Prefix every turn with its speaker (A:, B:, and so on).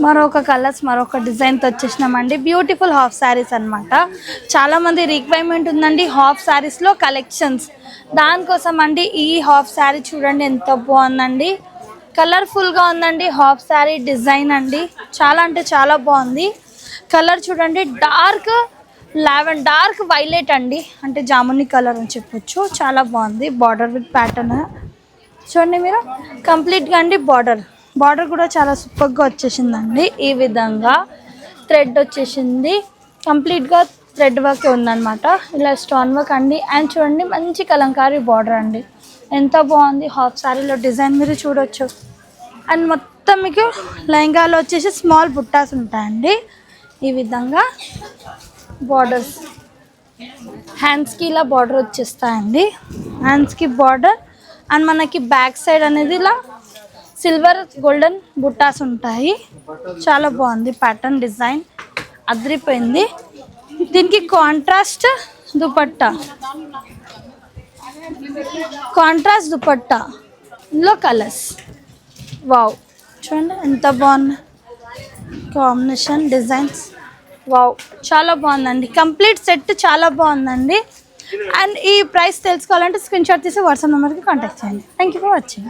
A: మరొక కలర్స్ మరొక డిజైన్తో వచ్చేసినామండి. బ్యూటిఫుల్ హాఫ్ శారీస్ అనమాట. చాలామంది రిక్వైర్మెంట్ ఉందండి హాఫ్ శారీస్లో కలెక్షన్స్. దానికోసం అండి ఈ హాఫ్ శారీ చూడండి ఎంత బాగుందండి. కలర్ఫుల్గా ఉందండి హాఫ్ శారీ డిజైన్ అండి. చాలా అంటే చాలా బాగుంది. కలర్ చూడండి డార్క్ వైలెట్ అండి, అంటే జాముని కలర్ అని చెప్పొచ్చు. చాలా బాగుంది. బార్డర్ విత్ ప్యాటర్న్ చూడండి మీరు కంప్లీట్గా అండి. బార్డర్ కూడా చాలా సూపర్గా వచ్చేసిందండి. ఈ విధంగా థ్రెడ్ వచ్చేసింది. కంప్లీట్గా థ్రెడ్ వర్క్ ఉందన్నమాట. ఇలా స్టోన్ వర్క్ అండి. అండ్ చూడండి మంచి కలంకారీ బార్డర్ అండి. ఎంత బాగుంది హాఫ్ శారీలో డిజైన్ మీరు చూడొచ్చు. అండ్ మొత్తం మీకు లెహంగాలో వచ్చేసి స్మాల్ బుట్టాస్ ఉంటాయండి. ఈ విధంగా బార్డర్స్ హ్యాండ్స్కి ఇలా బార్డర్ వచ్చేస్తాయండి. హ్యాండ్స్కి బార్డర్ అండ్ మనకి బ్యాక్ సైడ్ అనేది ఇలా సిల్వర్ గోల్డెన్ బుట్టాస్ ఉంటాయి. చాలా బాగుంది ప్యాటర్న్ డిజైన్ అదిరిపోయింది. దీనికి కాంట్రాస్ట్ దుపట్టాలో కలర్స్ వావ్ చూడండి ఎంత బాగుంది కాంబినేషన్ డిజైన్స్. వావ్ చాలా బాగుందండి. కంప్లీట్ సెట్ చాలా బాగుందండి. అండ్ ఈ ప్రైస్ తెలుసుకోవాలంటే స్క్రీన్ షాట్ తీసి వాట్సాప్ నెంబర్కి కాంటాక్ట్ చేయండి. Thank you for watching.